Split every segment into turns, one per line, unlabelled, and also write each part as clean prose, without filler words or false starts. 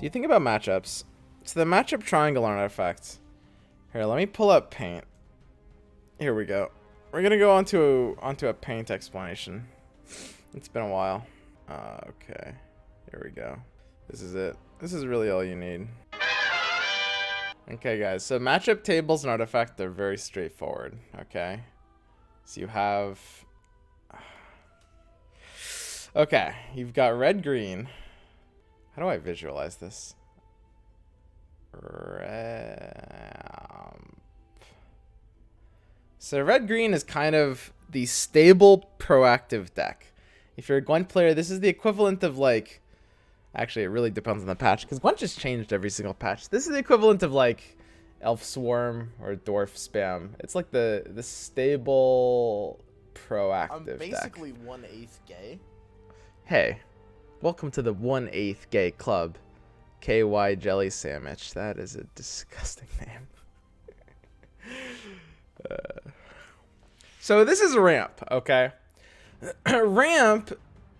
you think about matchups? So the matchup triangle artifact. Here, let me pull up paint. Here we go. We're gonna go onto a paint explanation. It's been a while. Okay. Here we go. This is it. This is really all you need. Okay, guys. So matchup tables and artifact, they're very straightforward. Okay. So you have. Okay, you've got red, green. How do I visualize this? Ramp. So red, green is kind of the stable, proactive deck. If you're a Gwent player, this is the equivalent of like. Actually, it really depends on the patch because Gwent just changed every single patch. This is the equivalent of like Elf Swarm or Dwarf Spam. It's like the stable, proactive
I'm basically
deck.
1/8 gay.
Hey, welcome to the 1/8 gay club. KY Jelly Sandwich. That is a disgusting name. So this is Ramp, okay? Ramp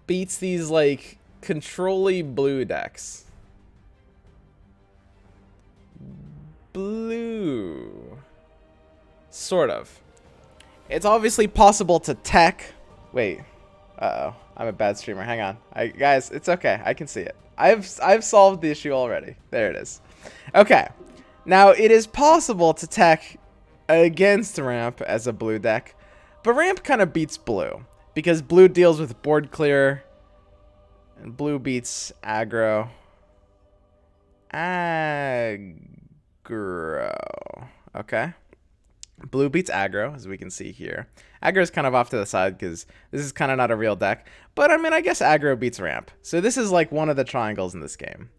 beats these like control-y blue decks. Blue. Sort of. It's obviously possible to tech. Wait. Uh-oh. I'm a bad streamer. Hang on. Guys, it's okay. I can see it. I've solved the issue already. There it is. Okay. Now, it is possible to tech against Ramp as a blue deck, but Ramp kind of beats blue because blue deals with board clear and blue beats aggro. Okay. Blue beats aggro, as we can see here. Aggro is kind of off to the side because this is kind of not a real deck. But, I mean, I guess aggro beats ramp. So this is like one of the triangles in this game.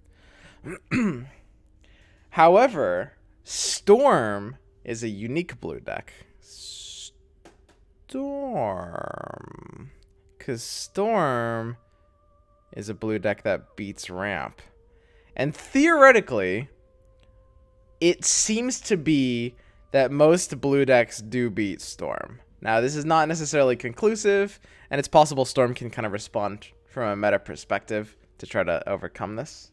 However, Storm is a unique blue deck. Storm. Because Storm is a blue deck that beats ramp. And theoretically, it seems to be that most blue decks do beat Storm. Now, this is not necessarily conclusive, and it's possible Storm can kind of respond from a meta perspective to try to overcome this.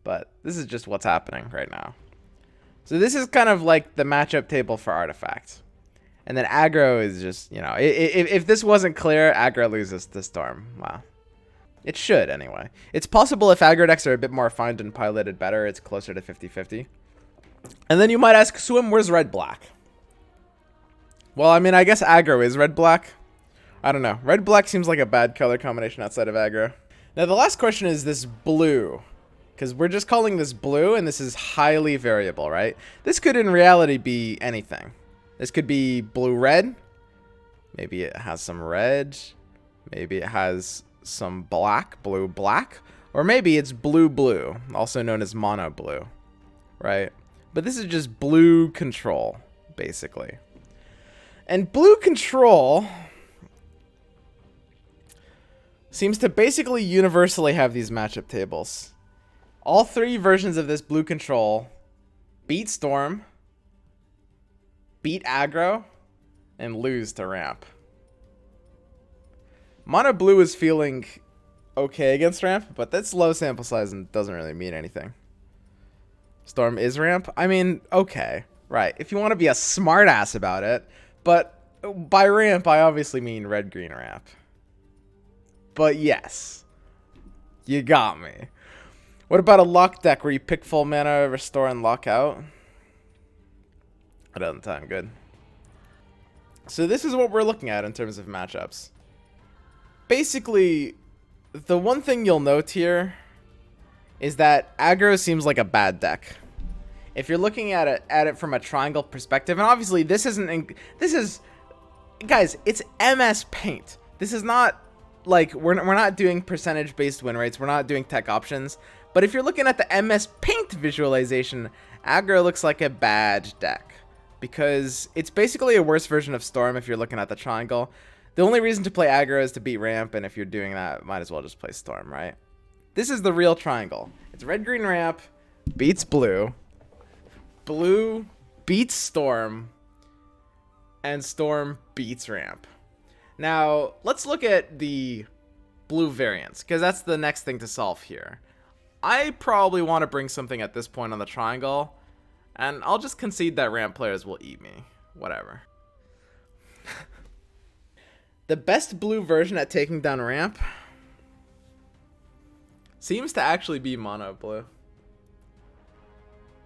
But this is just what's happening right now. So this is kind of like the matchup table for Artifact. And then aggro is just, you know, if this wasn't clear, aggro loses to Storm. Wow. It should, anyway. It's possible if aggro decks are a bit more refined and piloted better, it's closer to 50-50. And then you might ask, Swim, where's red-black? Well, I mean, I guess aggro is red-black. I don't know. Red-black seems like a bad color combination outside of aggro. Now, the last question is this blue. Because we're just calling this blue, and this is highly variable, right? This could, in reality, be anything. This could be blue-red. Maybe it has some red. Maybe it has some black, blue-black. Or maybe it's blue-blue, also known as mono-blue, right? But this is just blue control, basically. And blue control seems to basically universally have these matchup tables. All three versions of this blue control beat Storm, beat aggro, and lose to ramp. Mono blue is feeling okay against ramp, but that's low sample size and doesn't really mean anything. Storm is ramp? I mean, okay. Right. If you want to be a smartass about it. But by ramp, I obviously mean red-green ramp. But yes. You got me. What about a lock deck where you pick full mana, restore, and lock out? That doesn't sound good. So this is what we're looking at in terms of matchups. Basically, the one thing you'll note here is that aggro seems like a bad deck. If you're looking at it from a triangle perspective, and obviously this isn't, guys, it's MS Paint. This is not like we're not doing percentage based win rates. We're not doing tech options. But if you're looking at the MS Paint visualization, aggro looks like a bad deck because it's basically a worse version of Storm if you're looking at the triangle. The only reason to play aggro is to beat ramp, and if you're doing that, might as well just play Storm, right? This is the real triangle. It's red-green ramp, beats blue, blue beats Storm, and Storm beats ramp. Now, let's look at the blue variants, because that's the next thing to solve here. I probably want to bring something at this point on the triangle, and I'll just concede that ramp players will eat me. Whatever. The best blue version at taking down ramp seems to actually be mono blue.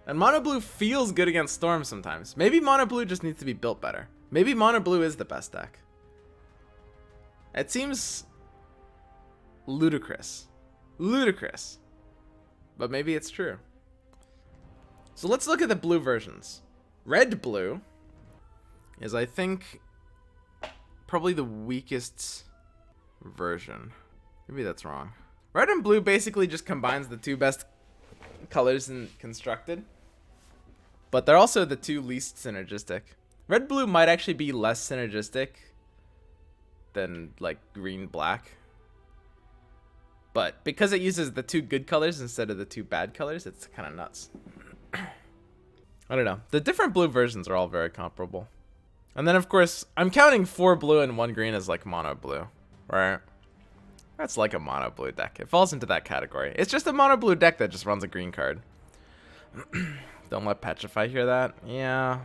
And mono blue feels good against storm sometimes. Maybe mono blue just needs to be built better. Maybe mono blue is the best deck. It seems ludicrous. Ludicrous. But maybe it's true. So let's look at the blue versions. Red blue is, I think, probably the weakest version. Maybe that's wrong. Red and blue basically just combines the two best colors in constructed, but they're also the two least synergistic. Red blue might actually be less synergistic than like green black, but because it uses the two good colors instead of the two bad colors, it's kind of nuts. I don't know. The different blue versions are all very comparable. And then of course I'm counting 4 blue and 1 green as like mono blue, right? That's like a mono blue deck. It falls into that category. It's just a mono blue deck that just runs a green card. Don't let Petrify hear that. Yeah.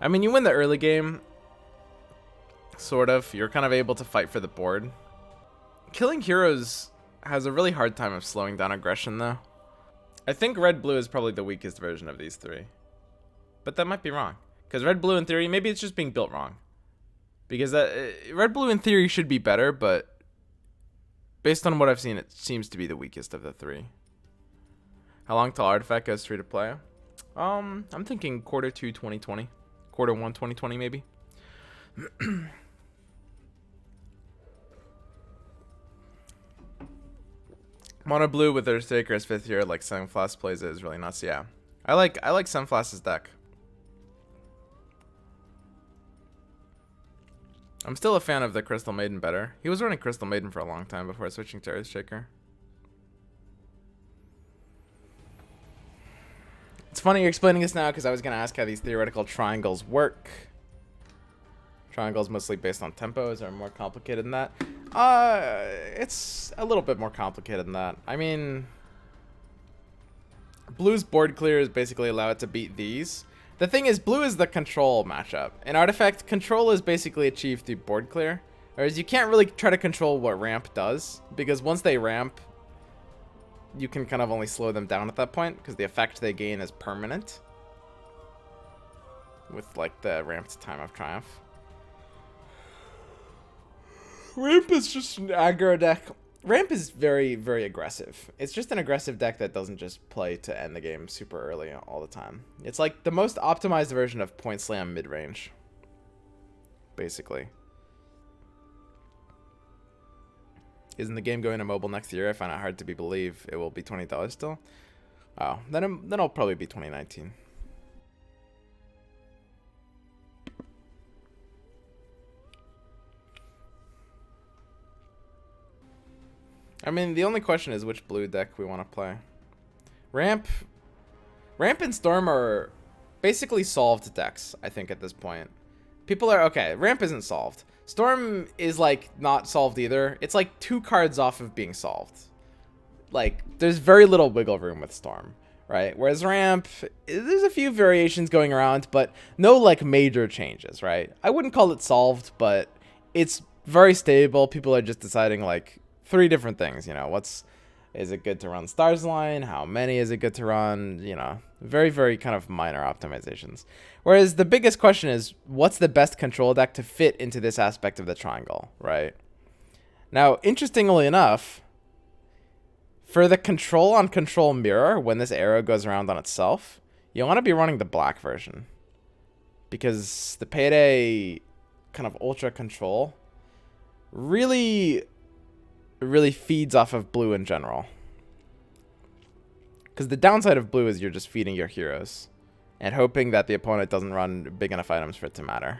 I mean, you win the early game. Sort of. You're kind of able to fight for the board. Killing heroes has a really hard time of slowing down aggression, though. I think red-blue is probably the weakest version of these three. But that might be wrong. Because red-blue, in theory, maybe it's just being built wrong. Because red-blue, in theory, should be better, but based on what I've seen, it seems to be the weakest of the three. How long till Artifact goes free to play? I'm thinking quarter 2 2020. Quarter 1 2020, maybe. Mono blue with Earthshaker as 5th hero, like Sunflash plays it, is really nuts. Yeah, I like Sunflash's deck. I'm still a fan of the Crystal Maiden better. He was running Crystal Maiden for a long time before switching to Earthshaker. It's funny you're explaining this now because I was going to ask how these theoretical triangles work. Triangles mostly based on tempos are more complicated than that. It's a little bit more complicated than that. I mean, blue's board clear is basically allow it to beat these. The thing is, blue is the control matchup. In Artifact, control is basically achieved through board clear. Whereas you can't really try to control what ramp does, because once they ramp, you can kind of only slow them down at that point, because the effect they gain is permanent. With, like, the ramped Time of Triumph. Ramp is just an aggro deck. Ramp is very, very aggressive. It's just an aggressive deck that doesn't just play to end the game super early all the time. It's like the most optimized version of Point Slam mid-range. Basically. Isn't the game going to mobile next year? I find it hard to believe it will be $20 still. Oh, then it'll probably be 2019. I mean, the only question is which blue deck we want to play. Ramp and Storm are basically solved decks, I think, at this point. People are, okay, Ramp isn't solved. Storm is, like, not solved either. It's, like, 2 cards off of being solved. Like, there's very little wiggle room with Storm, right? Whereas Ramp, there's a few variations going around, but no, like, major changes, right? I wouldn't call it solved, but it's very stable. People are just deciding, like, 3 different things, you know. Is it good to run Stars Line? How many is it good to run? You know, very, very kind of minor optimizations. Whereas the biggest question is, what's the best control deck to fit into this aspect of the triangle, right? Now, interestingly enough, for the control on control mirror, when this arrow goes around on itself, you want to be running the black version. Because the Payday kind of ultra control really feeds off of blue in general. Because the downside of blue is you're just feeding your heroes and hoping that the opponent doesn't run big enough items for it to matter.